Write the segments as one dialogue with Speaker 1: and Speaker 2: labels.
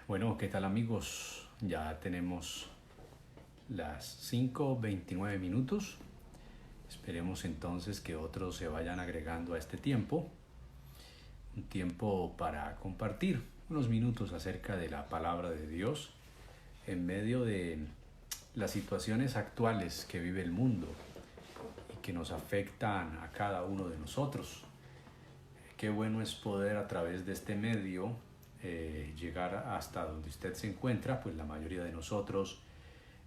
Speaker 1: Bueno, ¿qué tal amigos? Ya tenemos las 5:29 minutos. Esperemos entonces que otros se vayan agregando a este tiempo. Un tiempo para compartir unos minutos acerca de la palabra de Dios en medio de las situaciones actuales que vive el mundo y que nos afectan a cada uno de nosotros. Qué bueno es poder a través de este medio llegar hasta donde usted se encuentra. Pues la mayoría de nosotros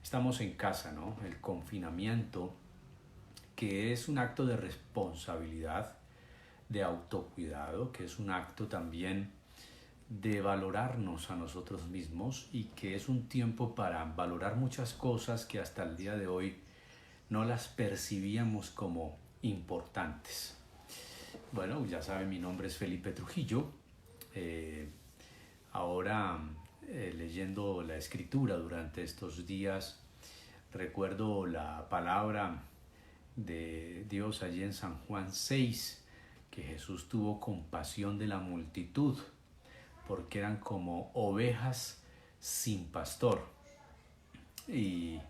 Speaker 1: estamos en casa, ¿no? El confinamiento, que es un acto de responsabilidad, de autocuidado, que es un acto también de valorarnos a nosotros mismos y que es un tiempo para valorar muchas cosas que hasta el día de hoy no las percibíamos como importantes. Bueno, ya saben, mi nombre es Felipe Trujillo. Ahora, leyendo la escritura durante estos días, recuerdo la palabra de Dios allí en San Juan 6, que Jesús tuvo compasión de la multitud, porque eran como ovejas sin pastor. Y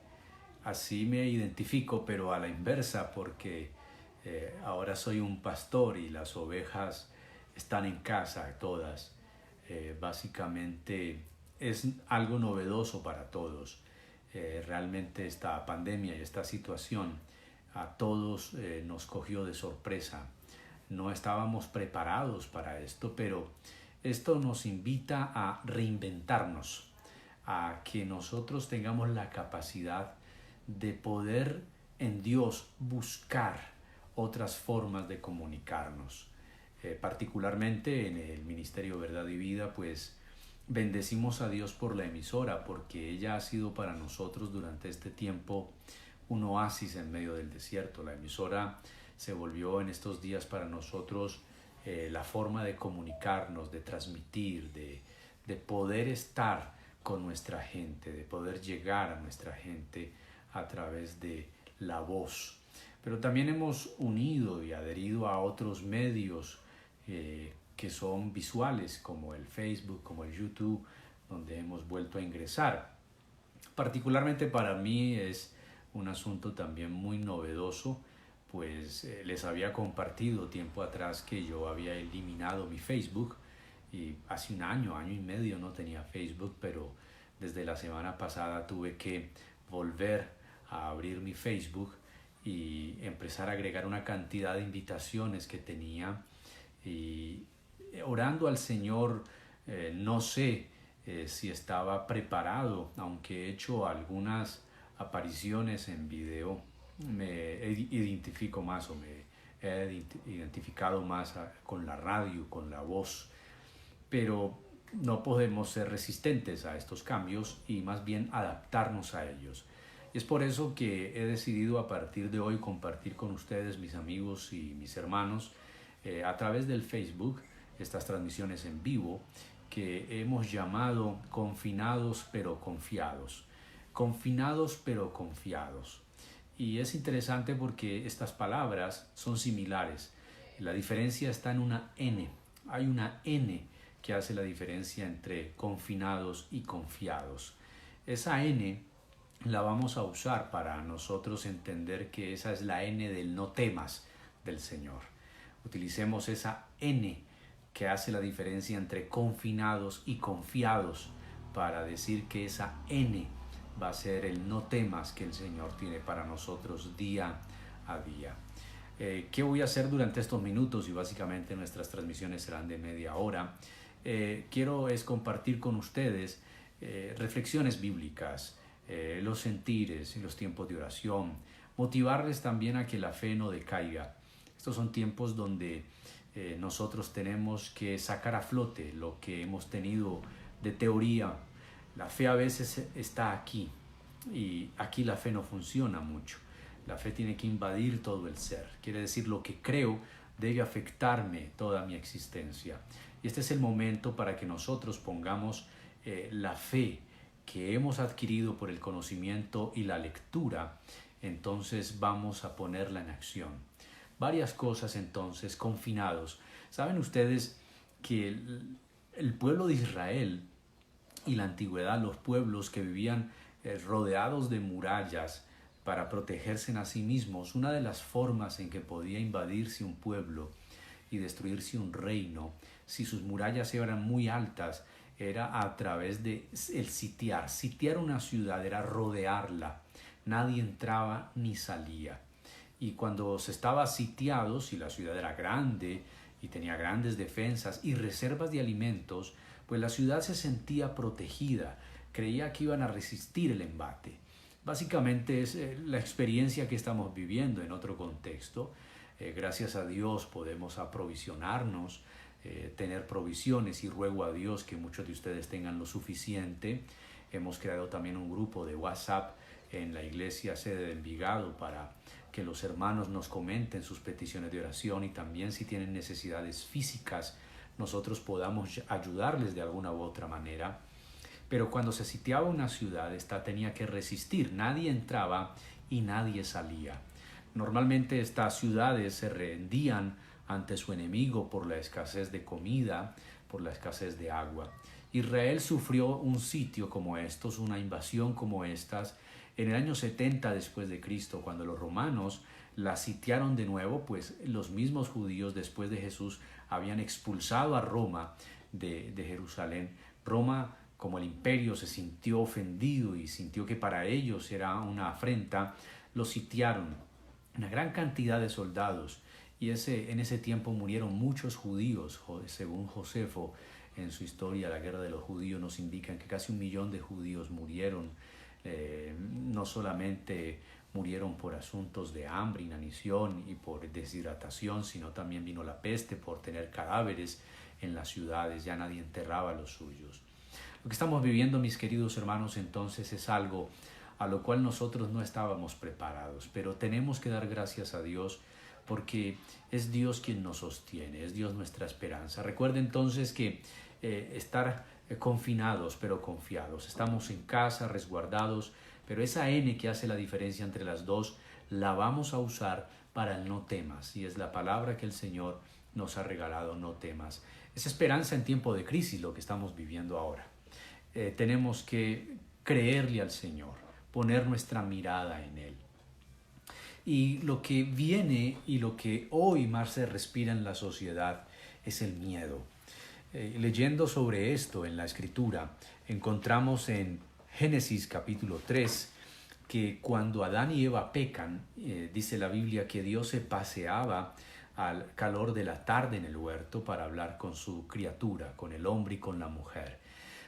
Speaker 1: así me identifico, pero a la inversa, porque ahora soy un pastor y las ovejas están en casa todas. Básicamente es algo novedoso para todos. Realmente esta pandemia y esta situación a todos nos cogió de sorpresa. No estábamos preparados para esto, pero esto nos invita a reinventarnos, a que nosotros tengamos la capacidad de poder en Dios buscar otras formas de comunicarnos. Particularmente en el Ministerio Verdad y Vida, pues bendecimos a Dios por la emisora, porque ella ha sido para nosotros durante este tiempo un oasis en medio del desierto. La emisora se volvió en estos días para nosotros la forma de comunicarnos, de transmitir, de poder estar con nuestra gente, de poder llegar a nuestra gente a través de la voz. Pero también hemos unido y adherido a otros medios que son visuales, como el Facebook, como el YouTube, donde hemos vuelto a ingresar. Particularmente para mí es un asunto también muy novedoso, pues les había compartido tiempo atrás que yo había eliminado mi Facebook y hace un año y medio no tenía Facebook, pero desde la semana pasada tuve que volver a abrir mi Facebook y empezar a agregar una cantidad de invitaciones que tenía, y orando al Señor, no sé si estaba preparado, aunque he hecho algunas apariciones en video, me identifico más o me he identificado más con la radio, con la voz, pero no podemos ser resistentes a estos cambios y más bien adaptarnos a ellos. Y es por eso que he decidido a partir de hoy compartir con ustedes, mis amigos y mis hermanos, a través del Facebook, estas transmisiones en vivo que hemos llamado confinados pero confiados. Confinados pero confiados. Y es interesante porque estas palabras son similares. La diferencia está en una N. Hay una N que hace la diferencia entre confinados y confiados. Esa N la vamos a usar para nosotros entender que esa es la N del no temas del Señor. Utilicemos esa N que hace la diferencia entre confinados y confiados para decir que esa N va a ser el no temas que el Señor tiene para nosotros día a día. ¿Qué voy a hacer durante estos minutos? Y básicamente nuestras transmisiones serán de media hora. Quiero es compartir con ustedes reflexiones bíblicas, los sentires y los tiempos de oración, motivarles también a que la fe no decaiga. Estos son tiempos donde nosotros tenemos que sacar a flote lo que hemos tenido de teoría. La fe a veces está aquí y aquí la fe no funciona mucho. La fe tiene que invadir todo el ser. Quiere decir, lo que creo debe afectarme toda mi existencia. Y este es el momento para que nosotros pongamos la fe que hemos adquirido por el conocimiento y la lectura. Entonces vamos a ponerla en acción. Varias cosas entonces, confinados. ¿Saben ustedes que el pueblo de Israel y la antigüedad, los pueblos que vivían rodeados de murallas para protegerse a sí mismos, una de las formas en que podía invadirse un pueblo y destruirse un reino, si sus murallas eran muy altas, era a través de el sitiar. Sitiar una ciudad era rodearla. Nadie entraba ni salía. Y cuando se estaba sitiado, si la ciudad era grande y tenía grandes defensas y reservas de alimentos, pues la ciudad se sentía protegida, creía que iban a resistir el embate. Básicamente es la experiencia que estamos viviendo en otro contexto. Gracias a Dios podemos aprovisionarnos, tener provisiones, y ruego a Dios que muchos de ustedes tengan lo suficiente. Hemos creado también un grupo de WhatsApp en la iglesia sede de Envigado para que los hermanos nos comenten sus peticiones de oración, y también si tienen necesidades físicas nosotros podamos ayudarles de alguna u otra manera. Pero cuando se sitiaba una ciudad, esta tenía que resistir, nadie entraba y nadie salía. Normalmente estas ciudades se rendían ante su enemigo por la escasez de comida, por la escasez de agua. Israel sufrió un sitio como estos, una invasión como estas, en el año 70 después de Cristo, cuando los romanos la sitiaron de nuevo, pues los mismos judíos después de Jesús habían expulsado a Roma de Jerusalén. Roma, como el imperio, se sintió ofendido y sintió que para ellos era una afrenta, lo sitiaron. Una gran cantidad de soldados, y en ese tiempo murieron muchos judíos. Según Josefo, en su historia La guerra de los judíos, nos indican que casi 1 millón de judíos murieron. No solamente murieron por asuntos de hambre, inanición y por deshidratación, sino también vino la peste por tener cadáveres en las ciudades, ya nadie enterraba a los suyos. Lo que estamos viviendo, mis queridos hermanos, entonces es algo a lo cual nosotros no estábamos preparados, pero tenemos que dar gracias a Dios porque es Dios quien nos sostiene, es Dios nuestra esperanza. Recuerde entonces que estar confinados pero confiados, estamos en casa, resguardados, pero esa N que hace la diferencia entre las dos la vamos a usar para el no temas, y es la palabra que el Señor nos ha regalado, no temas. Es esperanza en tiempo de crisis lo que estamos viviendo ahora. Tenemos que creerle al Señor, poner nuestra mirada en Él. Y lo que viene y lo que hoy más se respira en la sociedad es el miedo. Leyendo sobre esto en la Escritura, encontramos en Génesis capítulo 3 que cuando Adán y Eva pecan, dice la Biblia que Dios se paseaba al calor de la tarde en el huerto para hablar con su criatura, con el hombre y con la mujer.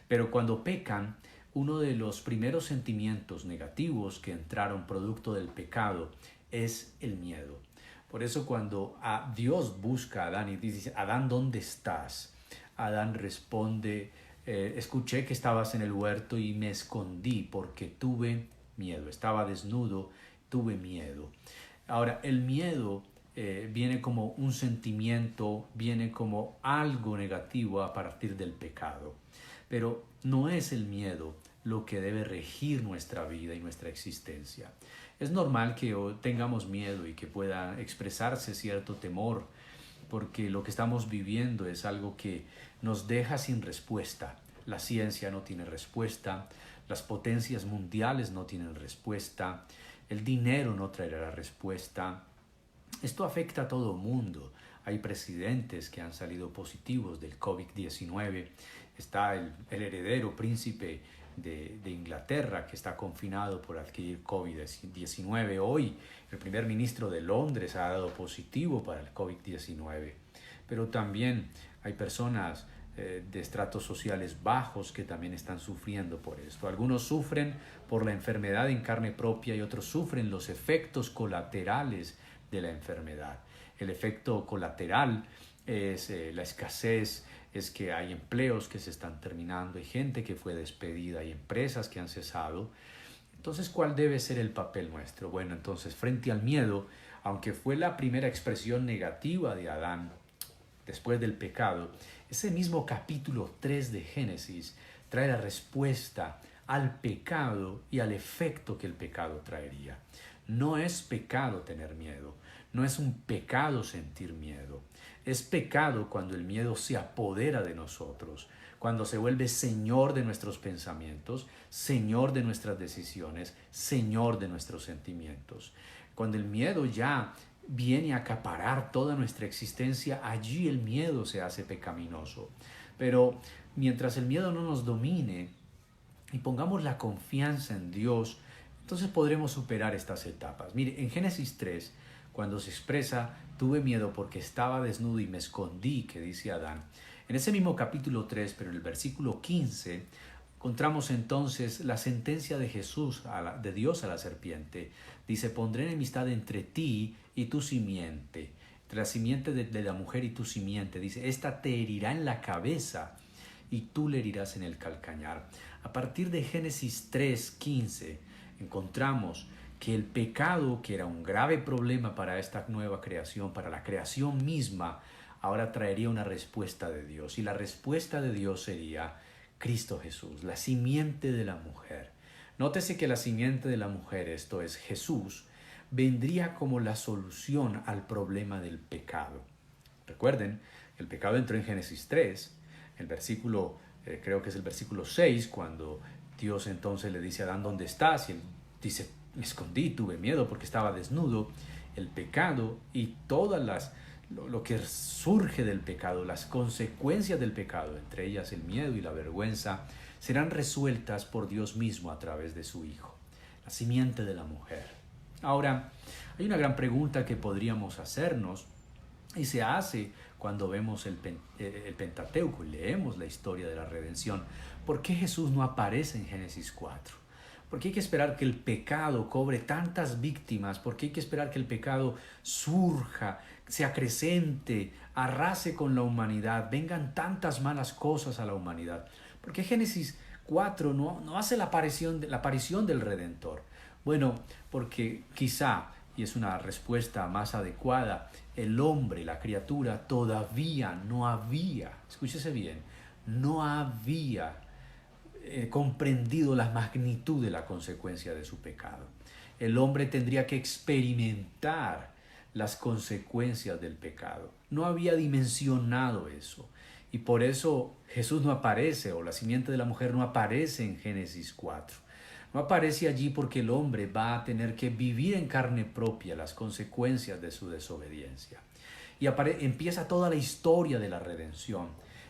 Speaker 1: Pero cuando pecan, uno de los primeros sentimientos negativos que entraron producto del pecado es el miedo. Por eso cuando Dios busca a Adán y dice: Adán, ¿dónde estás? Adán responde: escuché que estabas en el huerto y me escondí porque tuve miedo. Estaba desnudo, tuve miedo. Ahora, el miedo viene como un sentimiento, viene como algo negativo a partir del pecado. Pero no es el miedo lo que debe regir nuestra vida y nuestra existencia. Es normal que tengamos miedo y que pueda expresarse cierto temor, porque lo que estamos viviendo es algo que nos deja sin respuesta. La ciencia no tiene respuesta, las potencias mundiales no tienen respuesta, el dinero no traerá la respuesta. Esto afecta a todo el mundo. Hay presidentes que han salido positivos del COVID-19. Está el heredero príncipe de Inglaterra que está confinado por adquirir COVID-19. Hoy el primer ministro de Londres ha dado positivo para el COVID-19. Pero también hay personas de estratos sociales bajos que también están sufriendo por esto. Algunos sufren por la enfermedad en carne propia y otros sufren los efectos colaterales de la enfermedad. El efecto colateral es la escasez, es que hay empleos que se están terminando, hay gente que fue despedida, hay empresas que han cesado. Entonces, ¿cuál debe ser el papel nuestro? Bueno, entonces, frente al miedo, aunque fue la primera expresión negativa de Adán después del pecado, ese mismo capítulo 3 de Génesis trae la respuesta al pecado y al efecto que el pecado traería. No es pecado tener miedo, no es un pecado sentir miedo. Es pecado cuando el miedo se apodera de nosotros, cuando se vuelve Señor de nuestros pensamientos, Señor de nuestras decisiones, Señor de nuestros sentimientos. Cuando el miedo ya viene a acaparar toda nuestra existencia, allí el miedo se hace pecaminoso. Pero mientras el miedo no nos domine y pongamos la confianza en Dios, entonces podremos superar estas etapas. Mire, en Génesis 3, cuando se expresa, tuve miedo porque estaba desnudo y me escondí, que dice Adán. En ese mismo capítulo 3, pero en el versículo 15, encontramos entonces la sentencia de Jesús, de Dios a la serpiente. Dice, pondré enemistad entre ti y tu simiente, entre la simiente de la mujer y tu simiente. Dice, esta te herirá en la cabeza y tú le herirás en el calcañar. A partir de Génesis 3:15 encontramos que el pecado, que era un grave problema para esta nueva creación, para la creación misma, ahora traería una respuesta de Dios. Y la respuesta de Dios sería Cristo Jesús, la simiente de la mujer. Nótese que la simiente de la mujer, esto es Jesús, vendría como la solución al problema del pecado. Recuerden, el pecado entró en Génesis 3, el versículo, creo que es el versículo 6, cuando Dios entonces le dice a Adán, ¿dónde estás? Y él dice, me escondí, tuve miedo porque estaba desnudo. El pecado y todas lo que surge del pecado, las consecuencias del pecado, entre ellas el miedo y la vergüenza, serán resueltas por Dios mismo a través de su Hijo, la simiente de la mujer. Ahora, hay una gran pregunta que podríamos hacernos y se hace cuando vemos el Pentateuco y leemos la historia de la redención. ¿Por qué Jesús no aparece en Génesis 4? ¿Por qué hay que esperar que el pecado cobre tantas víctimas? ¿Por qué hay que esperar que el pecado surja, se acrecente, arrase con la humanidad, vengan tantas malas cosas a la humanidad? ¿Por qué Génesis 4 no hace la aparición del Redentor? Bueno, porque quizá, y es una respuesta más adecuada, el hombre, la criatura, todavía no había, escúchese bien, no había comprendido la magnitud de la consecuencia de su pecado. El hombre tendría que experimentar las consecuencias del pecado. No había dimensionado eso. Y por eso Jesús no aparece, o la simiente de la mujer no aparece en Génesis 4. No aparece allí porque el hombre va a tener que vivir en carne propia las consecuencias de su desobediencia. Y empieza toda la historia de la redención.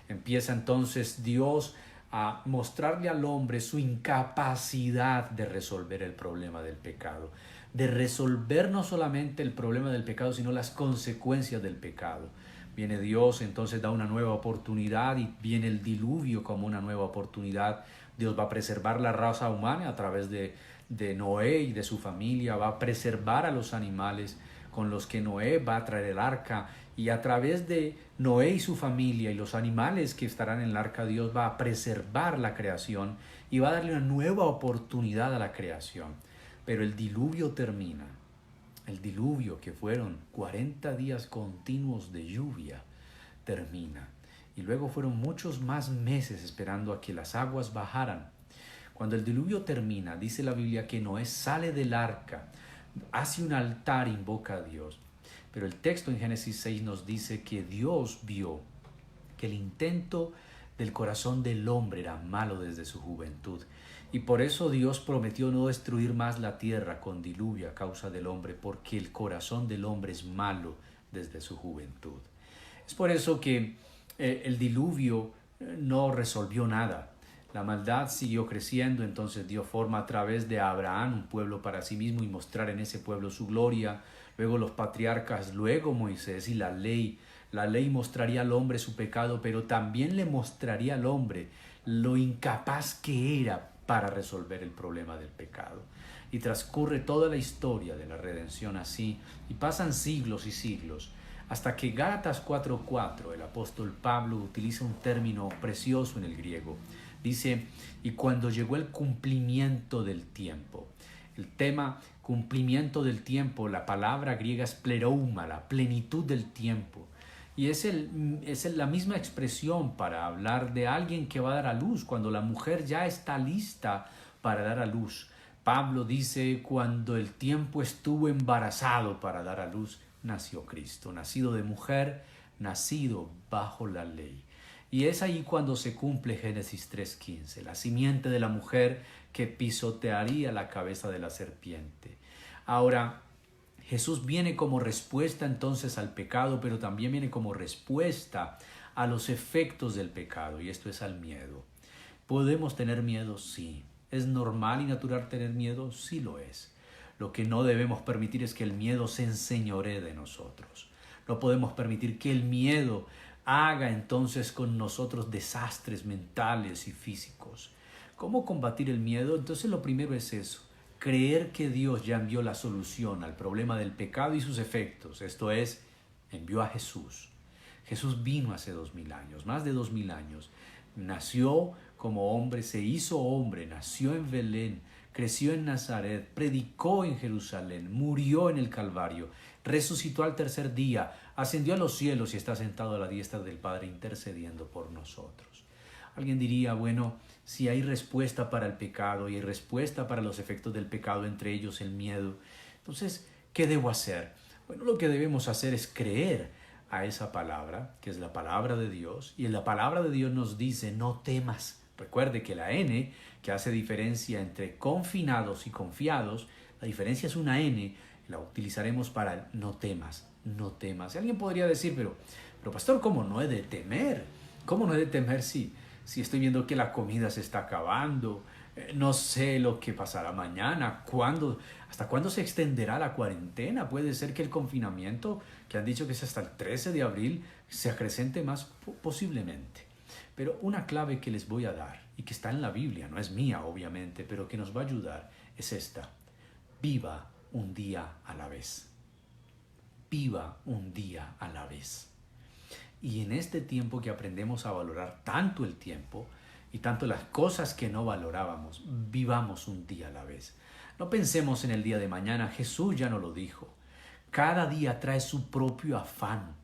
Speaker 1: Empieza entonces Dios a mostrarle al hombre su incapacidad de resolver el problema del pecado, de resolver no solamente el problema del pecado, sino las consecuencias del pecado. Viene Dios, entonces da una nueva oportunidad y viene el diluvio como una nueva oportunidad. Dios va a preservar la raza humana a través de Noé y de su familia, va a preservar a los animales con los que Noé va a traer el arca, y a través de Noé y su familia y los animales que estarán en el arca, Dios va a preservar la creación y va a darle una nueva oportunidad a la creación. Pero el diluvio termina. El diluvio, que fueron 40 días continuos de lluvia, termina. Y luego fueron muchos más meses esperando a que las aguas bajaran. Cuando el diluvio termina, dice la Biblia que Noé sale del arca, hace un altar, invoca a Dios. Pero el texto en Génesis 6 nos dice que Dios vio que el intento del corazón del hombre era malo desde su juventud. Y por eso Dios prometió no destruir más la tierra con diluvio a causa del hombre, porque el corazón del hombre es malo desde su juventud. Es por eso que el diluvio no resolvió nada. La maldad siguió creciendo, entonces dio forma a través de Abraham, un pueblo para sí mismo, y mostrar en ese pueblo su gloria. Luego los patriarcas, luego Moisés y la ley. La ley mostraría al hombre su pecado, pero también le mostraría al hombre lo incapaz que era para resolver el problema del pecado. Y transcurre toda la historia de la redención así, y pasan siglos y siglos, hasta que Gálatas 4:4, el apóstol Pablo utiliza un término precioso en el griego. Dice, y cuando llegó el cumplimiento del tiempo. El tema cumplimiento del tiempo, la palabra griega es plerouma, la plenitud del tiempo. Y es la misma expresión para hablar de alguien que va a dar a luz, cuando la mujer ya está lista para dar a luz. Pablo dice, cuando el tiempo estuvo embarazado para dar a luz, nació Cristo, nacido de mujer, nacido bajo la ley. Y es ahí cuando se cumple Génesis 3:15, la simiente de la mujer que pisotearía la cabeza de la serpiente. Ahora, Jesús viene como respuesta entonces al pecado, pero también viene como respuesta a los efectos del pecado, y esto es al miedo. ¿Podemos tener miedo? Sí. ¿Es normal y natural tener miedo? Sí lo es. Lo que no debemos permitir es que el miedo se enseñoree de nosotros. No podemos permitir que el miedo haga entonces con nosotros desastres mentales y físicos. ¿Cómo combatir el miedo? Entonces lo primero es eso. Creer que Dios ya envió la solución al problema del pecado y sus efectos. Esto es, envió a Jesús. Jesús vino hace 2000 años, más de 2000 años. Nació como hombre, se hizo hombre, nació en Belén, creció en Nazaret, predicó en Jerusalén, murió en el Calvario, resucitó al tercer día, ascendió a los cielos y está sentado a la diestra del Padre intercediendo por nosotros. Alguien diría, bueno, si hay respuesta para el pecado y hay respuesta para los efectos del pecado, entre ellos el miedo, entonces, ¿qué debo hacer? Bueno, lo que debemos hacer es creer a esa palabra, que es la palabra de Dios, y en la palabra de Dios nos dice, no temas. Recuerde que la N, que hace diferencia entre confinados y confiados, la diferencia es una N, la utilizaremos para el no temas, no temas. Y alguien podría decir, pero pastor, ¿cómo no he de temer? ¿Cómo no he de temer si estoy viendo que la comida se está acabando? No sé lo que pasará mañana, hasta cuándo se extenderá la cuarentena. Puede ser que el confinamiento, que han dicho que es hasta el 13 de abril, se acrecente más posiblemente. Pero una clave que les voy a dar, y que está en la Biblia, no es mía obviamente, pero que nos va a ayudar, es esta. Viva un día a la vez. Viva un día a la vez. Y en este tiempo que aprendemos a valorar tanto el tiempo y tanto las cosas que no valorábamos, vivamos un día a la vez. No pensemos en el día de mañana, Jesús ya nos lo dijo. Cada día trae su propio afán,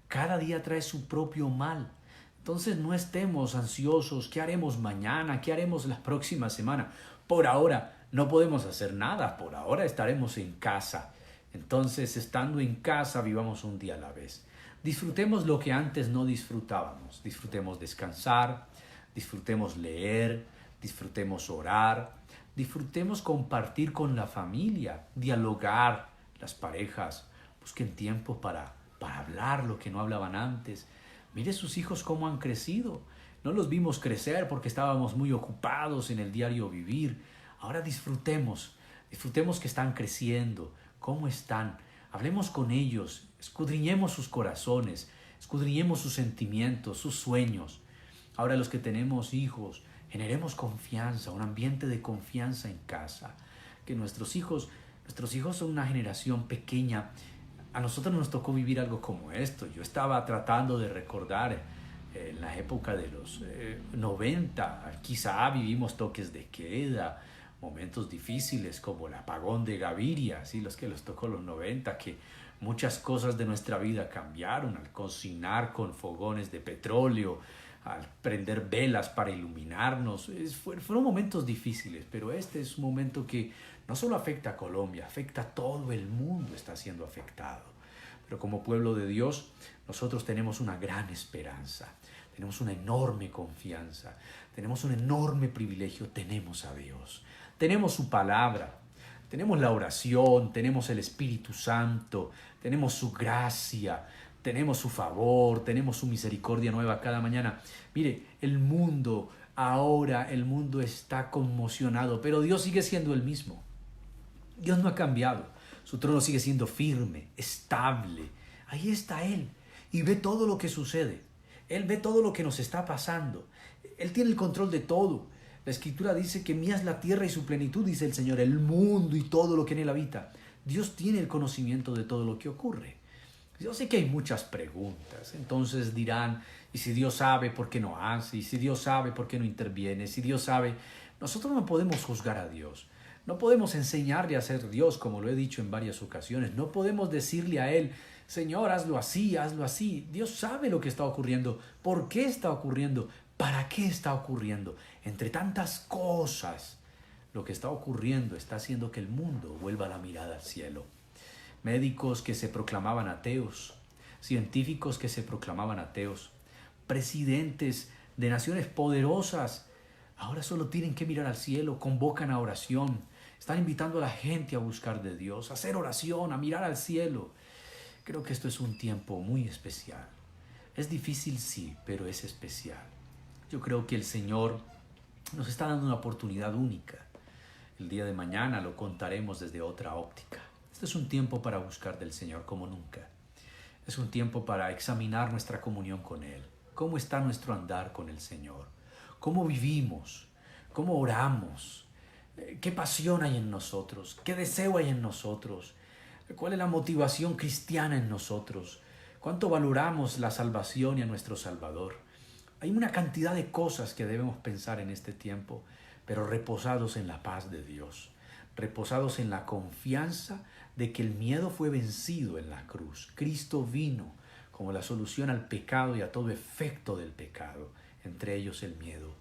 Speaker 1: cada día trae su propio mal. Entonces no estemos ansiosos, ¿qué haremos mañana? ¿Qué haremos la próxima semana? Por ahora no podemos hacer nada, por ahora estaremos en casa. Entonces, estando en casa, vivamos un día a la vez. Disfrutemos lo que antes no disfrutábamos. Disfrutemos descansar, disfrutemos leer, disfrutemos orar, disfrutemos compartir con la familia, dialogar, las parejas. Busquen tiempo para hablar lo que no hablaban antes. Mire sus hijos cómo han crecido. No los vimos crecer porque estábamos muy ocupados en el diario vivir. Ahora disfrutemos que están creciendo, cómo están. Hablemos con ellos, escudriñemos sus corazones, escudriñemos sus sentimientos, sus sueños. Ahora los que tenemos hijos, generemos confianza, un ambiente de confianza en casa. Que nuestros hijos son una generación pequeña. A nosotros nos tocó vivir algo como esto. Yo estaba tratando de recordar en la época de los 90, quizá vivimos toques de queda, momentos difíciles como el apagón de Gaviria, ¿sí? Los que les tocó los 90, que muchas cosas de nuestra vida cambiaron al cocinar con fogones de petróleo, al prender velas para iluminarnos. Fueron momentos difíciles, pero este es un momento que no solo afecta a Colombia, afecta a todo el mundo, está siendo afectado. Pero como pueblo de Dios, nosotros tenemos una gran esperanza, tenemos una enorme confianza, tenemos un enorme privilegio, tenemos a Dios, tenemos su palabra, tenemos la oración, tenemos el Espíritu Santo, tenemos su gracia, tenemos su favor, tenemos su misericordia nueva cada mañana. Mire, el mundo está conmocionado, pero Dios sigue siendo el mismo. Dios no ha cambiado. Su trono sigue siendo firme, estable. Ahí está Él y ve todo lo que sucede. Él ve todo lo que nos está pasando. Él tiene el control de todo. La Escritura dice que mía es la tierra y su plenitud, dice el Señor, el mundo y todo lo que en él habita. Dios tiene el conocimiento de todo lo que ocurre. Yo sé que hay muchas preguntas. Entonces dirán, ¿y si Dios sabe por qué no hace? ¿Y si Dios sabe por qué no interviene? Si Dios sabe, nosotros no podemos juzgar a Dios. No podemos enseñarle a ser Dios, como lo he dicho en varias ocasiones. No podemos decirle a Él, Señor, hazlo así, hazlo así. Dios sabe lo que está ocurriendo, por qué está ocurriendo, para qué está ocurriendo. Entre tantas cosas, lo que está ocurriendo está haciendo que el mundo vuelva la mirada al cielo. Médicos que se proclamaban ateos, científicos que se proclamaban ateos, presidentes de naciones poderosas, ahora solo tienen que mirar al cielo, convocan a oración, están invitando a la gente a buscar de Dios, a hacer oración, a mirar al cielo. Creo que esto es un tiempo muy especial. Es difícil, sí, pero es especial. Yo creo que el Señor nos está dando una oportunidad única. El día de mañana lo contaremos desde otra óptica. Este es un tiempo para buscar del Señor como nunca. Es un tiempo para examinar nuestra comunión con Él. ¿Cómo está nuestro andar con el Señor? ¿Cómo vivimos? ¿Cómo oramos? ¿Qué pasión hay en nosotros? ¿Qué deseo hay en nosotros? ¿Cuál es la motivación cristiana en nosotros? ¿Cuánto valoramos la salvación y a nuestro Salvador? Hay una cantidad de cosas que debemos pensar en este tiempo, pero reposados en la paz de Dios, reposados en la confianza de que el miedo fue vencido en la cruz. Cristo vino como la solución al pecado y a todo efecto del pecado, entre ellos el miedo.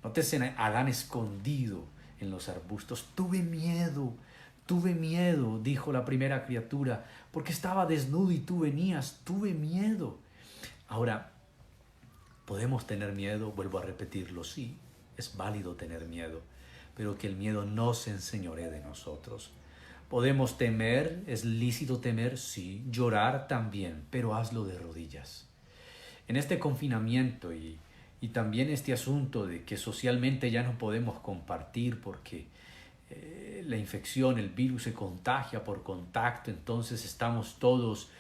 Speaker 1: Nótese a Adán escondido en los arbustos. Tuve miedo, dijo la primera criatura, porque estaba desnudo y tú venías, tuve miedo. Ahora, ¿podemos tener miedo? Vuelvo a repetirlo, sí, es válido tener miedo, pero que el miedo no se enseñoree de nosotros. ¿Podemos temer? ¿Es lícito temer? Sí. Llorar también, pero hazlo de rodillas. En este confinamiento y también este asunto de que socialmente ya no podemos compartir porque la infección, el virus se contagia por contacto, entonces estamos todos,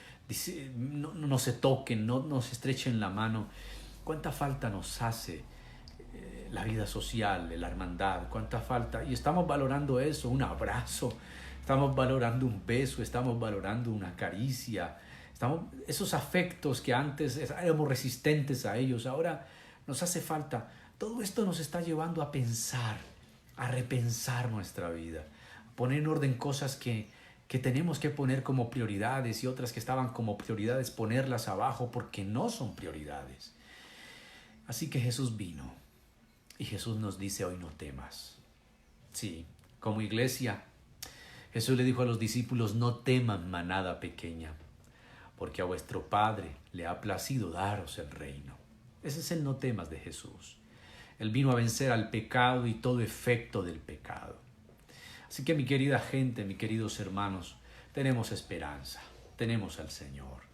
Speaker 1: no se toquen, no se estrechen la mano. ¿Cuánta falta nos hace la vida social, la hermandad? ¿Cuánta falta? Y estamos valorando eso, un abrazo, estamos valorando un beso, estamos valorando una caricia, esos afectos que antes éramos resistentes a ellos, ahora nos hace falta. Todo esto nos está llevando a pensar, a repensar nuestra vida, a poner en orden cosas que tenemos que poner como prioridades y otras que estaban como prioridades ponerlas abajo porque no son prioridades. Así que Jesús vino y Jesús nos dice hoy no temas. Sí, como iglesia, Jesús le dijo a los discípulos no teman manada pequeña, porque a vuestro Padre le ha placido daros el reino. Ese es el no temas de Jesús. Él vino a vencer al pecado y todo efecto del pecado. Así que mi querida gente, mis queridos hermanos, tenemos esperanza, tenemos al Señor.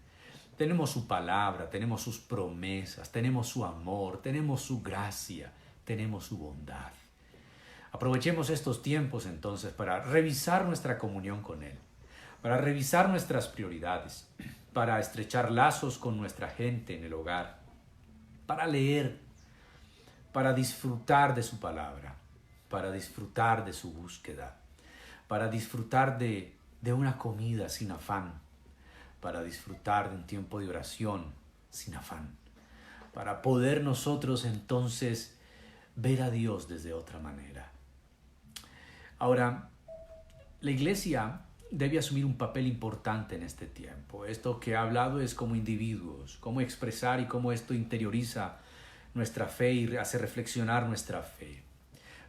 Speaker 1: Tenemos su palabra, tenemos sus promesas, tenemos su amor, tenemos su gracia, tenemos su bondad. Aprovechemos estos tiempos entonces para revisar nuestra comunión con Él, para revisar nuestras prioridades, para estrechar lazos con nuestra gente en el hogar, para leer, para disfrutar de su palabra, para disfrutar de su búsqueda, para disfrutar de una comida sin afán, para disfrutar de un tiempo de oración sin afán, para poder nosotros entonces ver a Dios desde otra manera. Ahora, la iglesia debe asumir un papel importante en este tiempo. Esto que he hablado es como individuos, cómo expresar y cómo esto interioriza nuestra fe y hace reflexionar nuestra fe.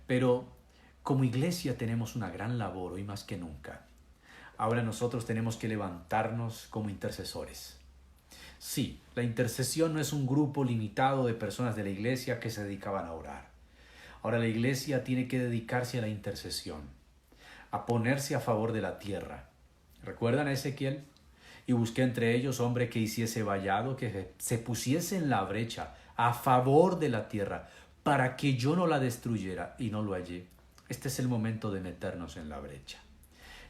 Speaker 1: Pero como iglesia tenemos una gran labor hoy más que nunca. Ahora nosotros tenemos que levantarnos como intercesores. Sí, la intercesión no es un grupo limitado de personas de la iglesia que se dedicaban a orar. Ahora la iglesia tiene que dedicarse a la intercesión, a ponerse a favor de la tierra. ¿Recuerdan a Ezequiel? Y busqué entre ellos hombre que hiciese vallado, que se pusiese en la brecha a favor de la tierra, para que yo no la destruyera, y no lo hallé. Este es el momento de meternos en la brecha.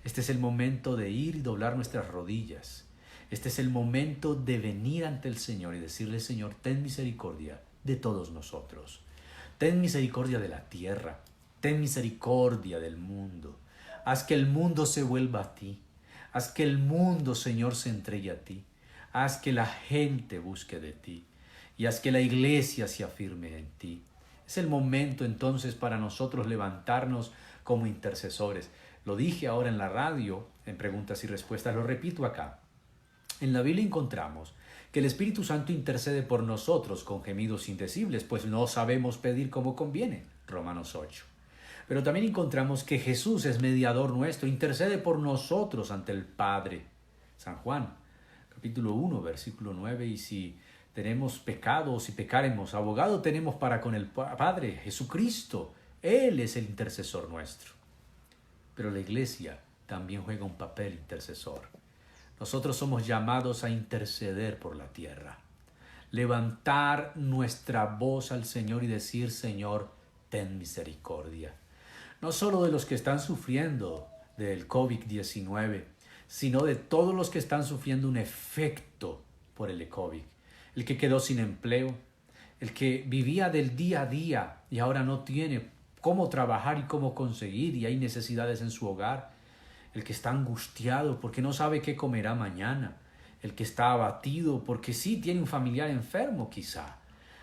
Speaker 1: Este es el momento de ir y doblar nuestras rodillas. Este es el momento de venir ante el Señor y decirle, Señor, ten misericordia de todos nosotros. Ten misericordia de la tierra. Ten misericordia del mundo. Haz que el mundo se vuelva a ti. Haz que el mundo, Señor, se entregue a ti. Haz que la gente busque de ti. Y haz que la iglesia se afirme en ti. Es el momento entonces para nosotros levantarnos como intercesores. Lo dije ahora en la radio, en preguntas y respuestas, lo repito acá. En la Biblia encontramos que el Espíritu Santo intercede por nosotros con gemidos indecibles, pues no sabemos pedir como conviene. Romanos 8. Pero también encontramos que Jesús es mediador nuestro, intercede por nosotros ante el Padre. San Juan, capítulo 1, versículo 9, y si tenemos pecado, o si pecaremos, abogado tenemos para con el Padre, Jesucristo. Él es el intercesor nuestro. Pero la iglesia también juega un papel intercesor. Nosotros somos llamados a interceder por la tierra. Levantar nuestra voz al Señor y decir, Señor, ten misericordia. No solo de los que están sufriendo del COVID-19, sino de todos los que están sufriendo un efecto por el COVID. El que quedó sin empleo, el que vivía del día a día y ahora no tiene cómo trabajar y cómo conseguir y hay necesidades en su hogar, el que está angustiado porque no sabe qué comerá mañana, el que está abatido porque sí tiene un familiar enfermo quizá.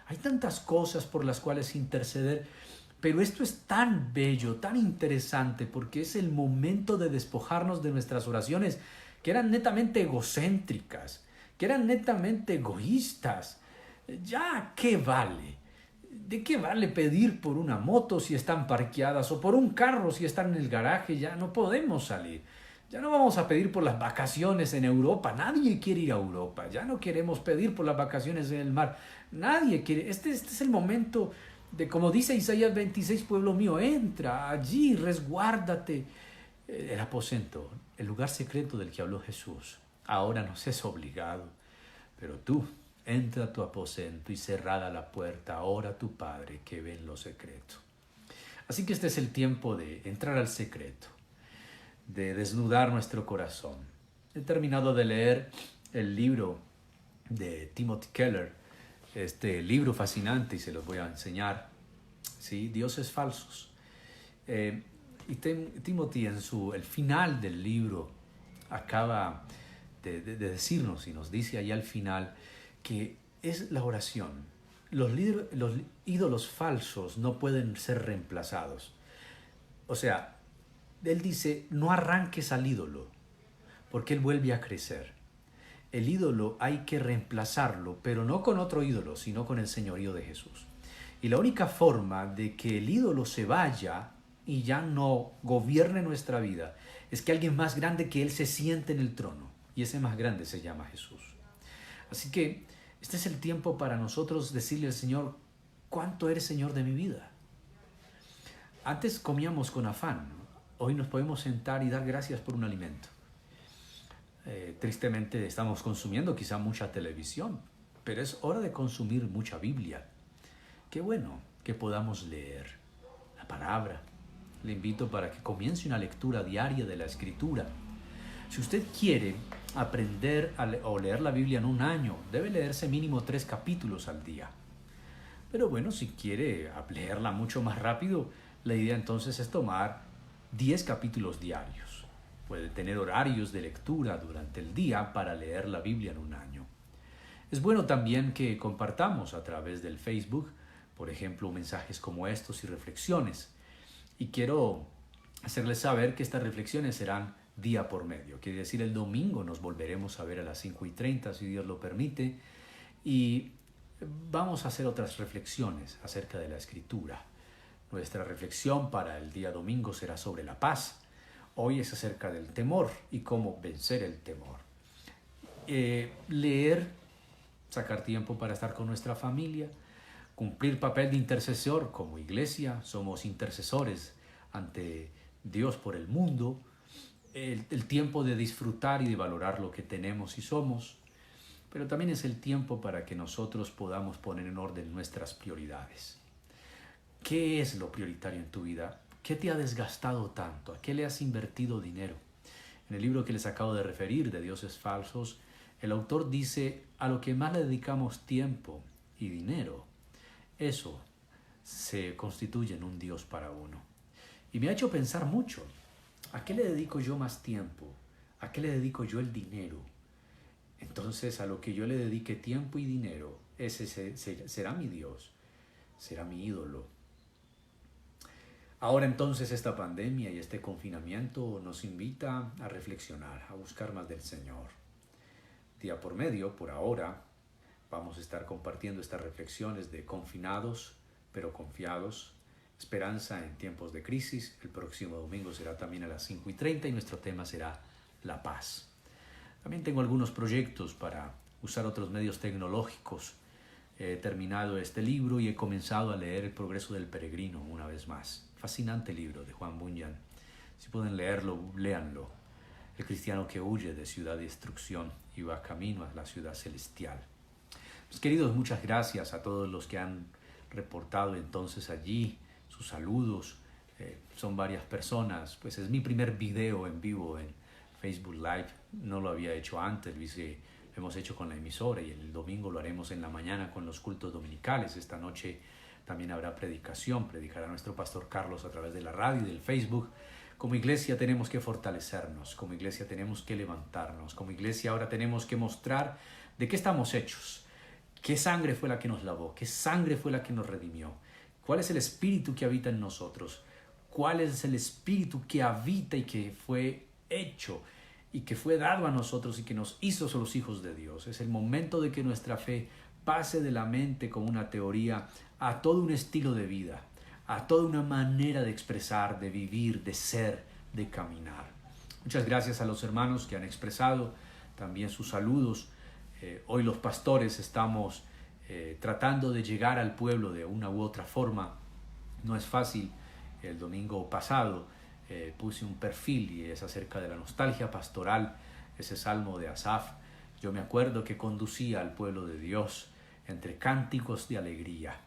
Speaker 1: Hay tantas cosas por las cuales interceder, pero esto es tan bello, tan interesante, porque es el momento de despojarnos de nuestras oraciones que eran netamente egocéntricas, que eran netamente egoístas. Ya, ¿qué vale? ¿De qué vale pedir por una moto si están parqueadas o por un carro si están en el garaje? Ya no podemos salir. Ya no vamos a pedir por las vacaciones en Europa. Nadie quiere ir a Europa. Ya no queremos pedir por las vacaciones en el mar. Nadie quiere. Este es el momento de, como dice Isaías 26, pueblo mío, entra allí, resguárdate. El aposento, el lugar secreto del que habló Jesús, ahora nos es obligado. Pero tú, entra a tu aposento y cerrada la puerta, ora a tu Padre que ve en lo secreto. Así que este es el tiempo de entrar al secreto, de desnudar nuestro corazón. He terminado de leer el libro de Timothy Keller, este libro fascinante, y se los voy a enseñar, ¿sí? Dioses falsos. Y Timothy en el final del libro acaba de decirnos y nos dice ahí al final que es la oración. Los ídolos falsos no pueden ser reemplazados. O sea, él dice, no arranques al ídolo, porque él vuelve a crecer. El ídolo hay que reemplazarlo, pero no con otro ídolo, sino con el señorío de Jesús. Y la única forma de que el ídolo se vaya y ya no gobierne nuestra vida es que alguien más grande que él se siente en el trono. Y ese más grande se llama Jesús. Así que este es el tiempo para nosotros decirle al Señor, ¿cuánto eres Señor de mi vida? Antes comíamos con afán, hoy nos podemos sentar y dar gracias por un alimento. Tristemente estamos consumiendo quizá mucha televisión, pero es hora de consumir mucha Biblia. Qué bueno que podamos leer la palabra. Le invito para que comience una lectura diaria de la Escritura. Si usted quiere aprender o leer la Biblia en un año, debe leerse mínimo 3 capítulos al día. Pero bueno, si quiere leerla mucho más rápido, la idea entonces es tomar 10 capítulos diarios. Puede tener horarios de lectura durante el día para leer la Biblia en un año. Es bueno también que compartamos a través del Facebook, por ejemplo, mensajes como estos y reflexiones. Y quiero hacerles saber que estas reflexiones serán día por medio. Quiere decir, el domingo nos volveremos a ver a las 5:30, si Dios lo permite. Y vamos a hacer otras reflexiones acerca de la Escritura. Nuestra reflexión para el día domingo será sobre la paz. Hoy es acerca del temor y cómo vencer el temor. Leer, sacar tiempo para estar con nuestra familia, cumplir papel de intercesor como iglesia. Somos intercesores ante Dios por el mundo. El tiempo de disfrutar y de valorar lo que tenemos y somos, pero también es el tiempo para que nosotros podamos poner en orden nuestras prioridades. ¿Qué es lo prioritario en tu vida? ¿Qué te ha desgastado tanto? ¿A qué le has invertido dinero? En el libro que les acabo de referir, de Dioses Falsos, el autor dice, a lo que más le dedicamos tiempo y dinero, eso se constituye en un Dios para uno. Y me ha hecho pensar mucho. ¿A qué le dedico yo más tiempo? ¿A qué le dedico yo el dinero? Entonces, a lo que yo le dedique tiempo y dinero, ese será mi Dios, será mi ídolo. Ahora entonces esta pandemia y este confinamiento nos invita a reflexionar, a buscar más del Señor. Día por medio, por ahora, vamos a estar compartiendo estas reflexiones de confinados, pero confiados. Esperanza en tiempos de crisis. El próximo domingo será también a las 5:30 y nuestro tema será la paz. También tengo algunos proyectos para usar otros medios tecnológicos he terminado este libro y he comenzado a leer El progreso del peregrino una vez más. Fascinante libro de Juan Bunyan. Si pueden leerlo, léanlo. El cristiano que huye de ciudad de destrucción y va camino a la ciudad celestial. Pues, queridos, muchas gracias a todos los que han reportado entonces allí sus saludos. Son varias personas. Pues es mi primer video en vivo en Facebook Live. No lo había hecho antes, lo hemos hecho con la emisora y el domingo lo haremos en la mañana con los cultos dominicales. Esta noche también habrá predicación. Predicará nuestro pastor Carlos a través de la radio y del Facebook. Como iglesia tenemos que fortalecernos, como iglesia tenemos que levantarnos, como iglesia ahora tenemos que mostrar de qué estamos hechos, qué sangre fue la que nos lavó, qué sangre fue la que nos redimió, cuál es el espíritu que habita en nosotros, cuál es el espíritu que habita y que fue hecho y que fue dado a nosotros y que nos hizo los hijos de Dios. Es el momento de que nuestra fe pase de la mente como una teoría a todo un estilo de vida, a toda una manera de expresar, de vivir, de ser, de caminar. Muchas gracias a los hermanos que han expresado también sus saludos. Hoy los pastores estamos tratando de llegar al pueblo de una u otra forma. No es fácil. El domingo pasado puse un perfil y es acerca de la nostalgia pastoral, ese salmo de Asaf. Yo me acuerdo que conducía al pueblo de Dios entre cánticos de alegría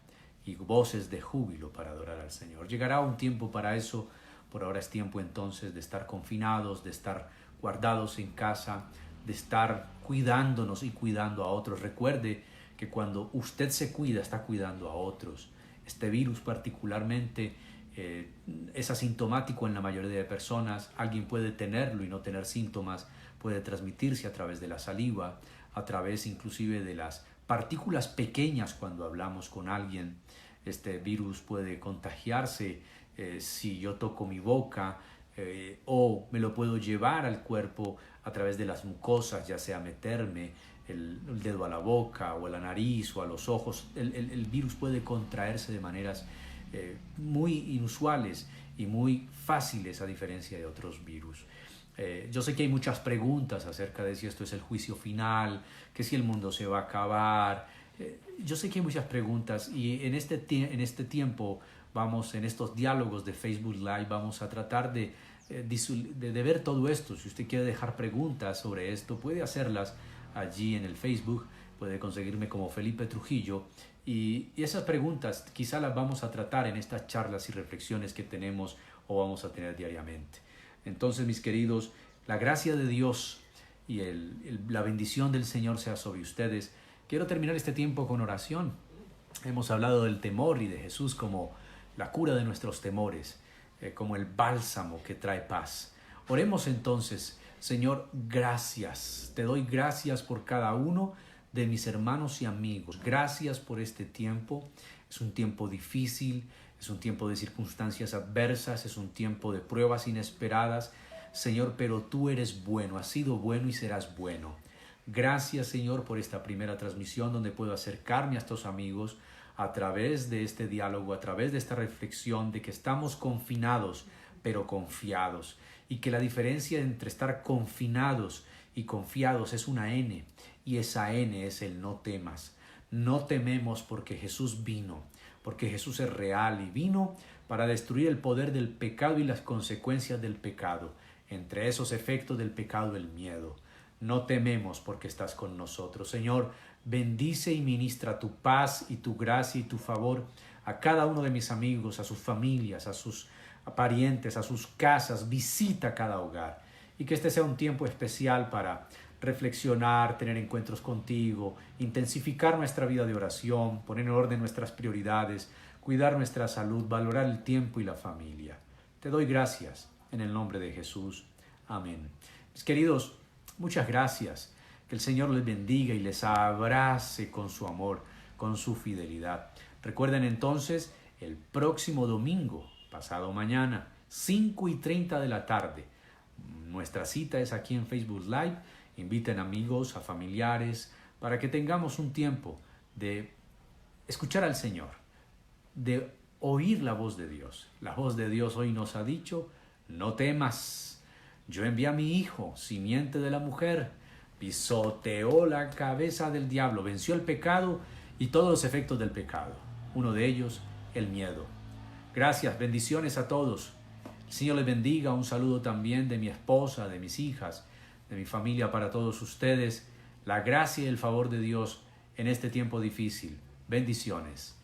Speaker 1: y voces de júbilo para adorar al Señor. Llegará un tiempo para eso. Por ahora es tiempo entonces de estar confinados, de estar guardados en casa, de estar cuidándonos y cuidando a otros. Recuerde que cuando usted se cuida, está cuidando a otros. Este virus particularmente es asintomático en la mayoría de personas. Alguien puede tenerlo y no tener síntomas. Puede transmitirse a través de la saliva, a través inclusive de las partículas pequeñas cuando hablamos con alguien. Este virus puede contagiarse si yo toco mi boca o me lo puedo llevar al cuerpo a través de las mucosas, ya sea meterme el dedo a la boca o a la nariz o a los ojos. El virus puede contraerse de maneras muy inusuales y muy fáciles a diferencia de otros virus. Yo sé que hay muchas preguntas acerca de si esto es el juicio final, que si el mundo se va a acabar. Yo sé que hay muchas preguntas y en este tiempo en estos diálogos de Facebook Live vamos a tratar de ver todo esto. Si usted quiere dejar preguntas sobre esto, puede hacerlas allí en el Facebook, puede conseguirme como Felipe Trujillo y esas preguntas quizá las vamos a tratar en estas charlas y reflexiones que tenemos o vamos a tener diariamente. Entonces, mis queridos, la gracia de Dios y la bendición del Señor sea sobre ustedes. Quiero terminar este tiempo con oración. Hemos hablado del temor y de Jesús como la cura de nuestros temores, como el bálsamo que trae paz. Oremos entonces. Señor, gracias. Te doy gracias por cada uno de mis hermanos y amigos. Gracias por este tiempo. Es un tiempo difícil, es un tiempo de circunstancias adversas, es un tiempo de pruebas inesperadas. Señor, pero tú eres bueno, has sido bueno y serás bueno. Gracias, Señor, por esta primera transmisión donde puedo acercarme a estos amigos a través de este diálogo, a través de esta reflexión de que estamos confinados, pero confiados. Y que la diferencia entre estar confinados y confiados es una N, y esa N es el no temas. No tememos porque Jesús vino, porque Jesús es real y vino para destruir el poder del pecado y las consecuencias del pecado. Entre esos efectos del pecado, el miedo. No tememos porque estás con nosotros. Señor, bendice y ministra tu paz y tu gracia y tu favor a cada uno de mis amigos, a sus familias, a sus parientes, a sus casas. Visita cada hogar y que este sea un tiempo especial para reflexionar, tener encuentros contigo, intensificar nuestra vida de oración, poner en orden nuestras prioridades, cuidar nuestra salud, valorar el tiempo y la familia. Te doy gracias en el nombre de Jesús. Amén. Mis queridos, muchas gracias. Que el Señor les bendiga y les abrace con su amor, con su fidelidad. Recuerden entonces, el próximo domingo, pasado mañana, 5:30 de la tarde. Nuestra cita es aquí en Facebook Live. Inviten amigos, a familiares, para que tengamos un tiempo de escuchar al Señor, de oír la voz de Dios. La voz de Dios hoy nos ha dicho, no temas, yo envié a mi hijo, simiente de la mujer, pisoteó la cabeza del diablo, venció el pecado y todos los efectos del pecado. Uno de ellos, el miedo. Gracias, bendiciones a todos. El Señor les bendiga. Un saludo también de mi esposa, de mis hijas, de mi familia para todos ustedes. La gracia y el favor de Dios en este tiempo difícil. Bendiciones.